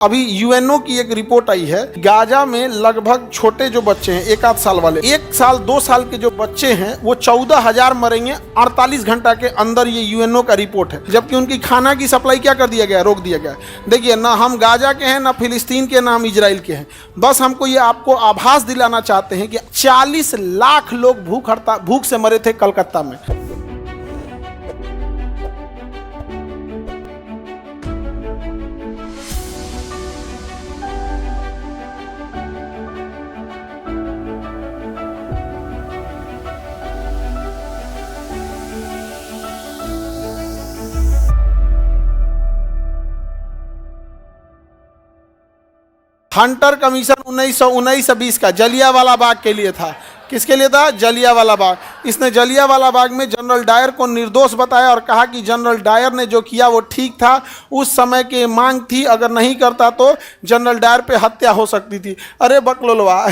अभी यूएनओ की एक रिपोर्ट आई है, गाजा में लगभग छोटे जो बच्चे हैं 1 आध साल वाले, 1 साल 2 साल के जो बच्चे हैं वो 14,000 मरेंगे 48 घंटा के अंदर। ये यूएनओ का रिपोर्ट है, जबकि उनकी खाना की सप्लाई क्या कर दिया गया, रोक दिया गया। देखिए, ना हम गाजा के हैं, ना फिलिस्तीन के, ना हम इजराइल के हैं। बस हमको ये आपको आभास दिलाना चाहते हैं कि 40 लाख लोग भूख से मरे थे कलकत्ता में। हंटर कमीशन 1919-20 का जलियांवाला बाग के लिए था। किसके लिए था? जलियांवाला बाग। इसने जलियांवाला बाग में जनरल डायर को निर्दोष बताया और कहा कि जनरल डायर ने जो किया वो ठीक था, उस समय की मांग थी, अगर नहीं करता तो जनरल डायर पे हत्या हो सकती थी। अरे बकलोलवा,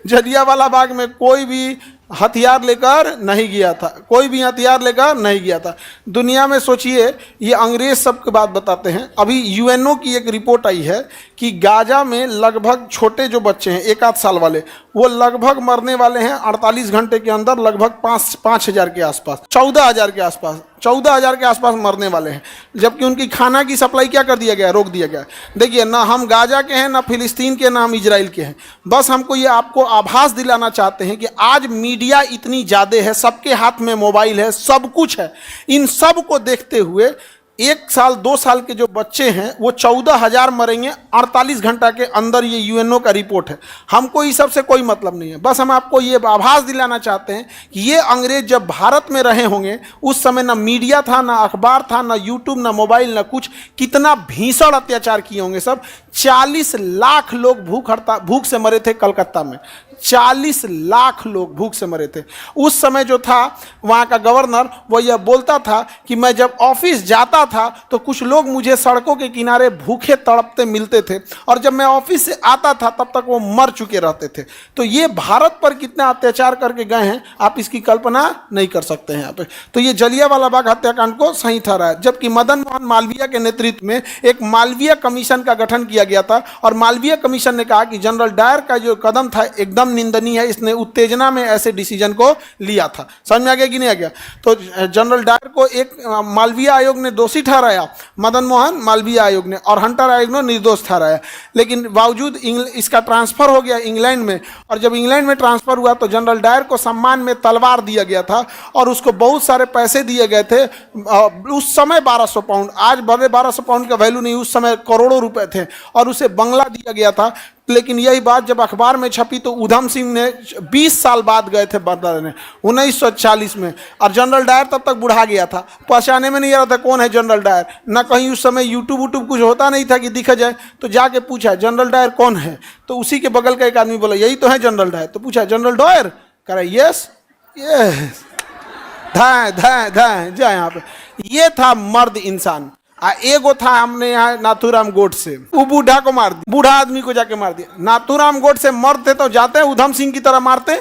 जलियांवाला बाग में कोई भी हथियार लेकर नहीं गया था, कोई भी हथियार लेकर नहीं गया था। दुनिया में सोचिए, ये अंग्रेज सब की बात बताते हैं। अभी यूएनओ की एक रिपोर्ट आई है कि गाजा में लगभग छोटे जो बच्चे हैं 1 आध साल वाले, वो लगभग मरने वाले हैं 48 घंटे के अंदर, लगभग 5,000 के आसपास, 14,000 के आसपास, 14,000 के आसपास मरने वाले हैं। जबकि उनकी खाना की सप्लाई क्या कर दिया गया, रोक दिया गया। देखिए, ना हम गाजा के हैं, ना फिलिस्तीन के, ना हम इजराइल के हैं। बस हमको ये आपको आभास दिलाना चाहते हैं कि आज मीडिया इतनी ज़्यादा है, सबके हाथ में मोबाइल है, सब कुछ है। इन सब को देखते हुए 1 साल 2 साल के जो बच्चे हैं वो 14,000 मरेंगे 48 घंटा के अंदर। ये यूएनओ का रिपोर्ट है। हमको इस सब से कोई मतलब नहीं है। बस हम आपको ये आभास दिलाना चाहते हैं कि ये अंग्रेज जब भारत में रहे होंगे, उस समय ना मीडिया था, ना अखबार था, ना यूट्यूब, ना मोबाइल, ना कुछ। कितना भीषण अत्याचार किए होंगे सब। 40 लाख लोग भूख से मरे थे कलकत्ता में। 40 लाख लोग भूख से मरे थे। उस समय जो था वहाँ का गवर्नर, वो यह बोलता था कि मैं जब ऑफिस जाता था तो कुछ लोग मुझे सड़कों के किनारे भूखे तड़पते मिलते थे, और जब मैं ऑफिस से आता था तब तक वो मर चुके रहते थे। तो ये भारत पर कितना अत्याचार करके गए हैं, आप इसकी कल्पना नहीं कर सकते हैं यहाँ पे। तो ये जलियांवाला बाग हत्याकांड को सही ठहराया। जबकि मदन मोहन मालवीय के नेतृत्व में एक मालवीय कमीशन का गठन किया गया था, और मालवीय कमीशन ने कहा कि जनरल डायर का जो कदम था एकदम निंदनीय है, इसने उत्तेजना में ऐसे डिसीजन को लिया था। समझ में आ गया कि नहीं आ गया? तो जनरल डायर को एक मालवीय आयोग ने दोषी ठहराया, मदन मोहन मालवीय आयोग ने, और हंटर आयोग ने निर्दोष ठहराया। लेकिन बावजूद इसका ट्रांसफर हो गया इंग्लैंड में, और जब इंग्लैंड में ट्रांसफर हुआ तो जनरल डायर को सम्मान में तलवार दिया गया था, और उसको बहुत सारे पैसे दिए गए थे। उस समय 1200 पाउंड, आज भले 1200 पाउंड का वैल्यू नहीं, उस समय करोड़ों रुपए थे, और उसे बंगला दिया गया था। लेकिन यही बात जब अखबार में छपी तो उधम सिंह ने 20 साल बाद गए थे बदला लेने, 1940 में, और जनरल डायर तब तक बुढ़ा गया था, पहचाने में नहीं आ रहा था कौन है जनरल डायर। ना कहीं उस समय यूट्यूब कुछ होता नहीं था कि दिखा जाए, तो जाके पूछा जनरल डायर कौन है, तो उसी के बगल का एक आदमी बोला यही तो है जनरल डायर। तो पूछा जनरल डायर, कह रहा यस यस, धाए धाए धाए जा यहाँ पे। ये था मर्द इंसान। एगो था हमने यहाँ नाथूराम गोडसे, वो बूढ़ा को मार दिया, बूढ़ा आदमी को जाके मार दिया। नाथूराम गोडसे मर्द थे तो जाते उधम सिंह की तरह मारते,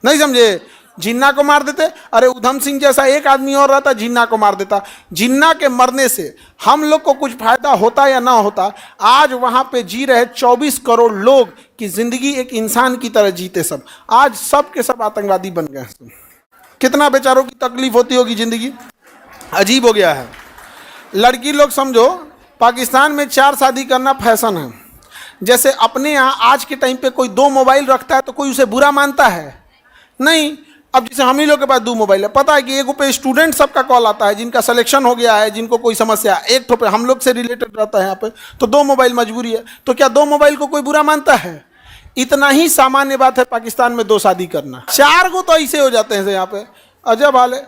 नहीं समझे, जिन्ना को मार देते। अरे उधम सिंह जैसा एक आदमी और रहता, जिन्ना को मार देता। जिन्ना के मरने से हम लोग को कुछ फायदा होता या ना होता? आज वहां पे जी रहे 24 करोड़ लोग की जिंदगी एक इंसान की तरह जीते सब, आज सब के सब आतंकवादी बन गए। कितना बेचारों की तकलीफ होती होगी, जिंदगी अजीब हो गया है। लड़की लोग समझो, पाकिस्तान में 4 शादी करना फैशन है। जैसे अपने यहाँ आज के टाइम पे कोई 2 मोबाइल रखता है तो कोई उसे बुरा मानता है? नहीं। अब जैसे हम ही लोग के पास 2 मोबाइल है, पता है कि एक पे स्टूडेंट सबका कॉल आता है जिनका सिलेक्शन हो गया है, जिनको कोई समस्या है, एक पे हम लोग से रिलेटेड रहता है यहाँ पे, तो 2 मोबाइल मजबूरी है। तो क्या 2 मोबाइल को कोई बुरा मानता है? इतना ही सामान्य बात है पाकिस्तान में 2 शादी करना। 4 को तो ऐसे हो जाते हैं यहाँ पे, अजब हाल है।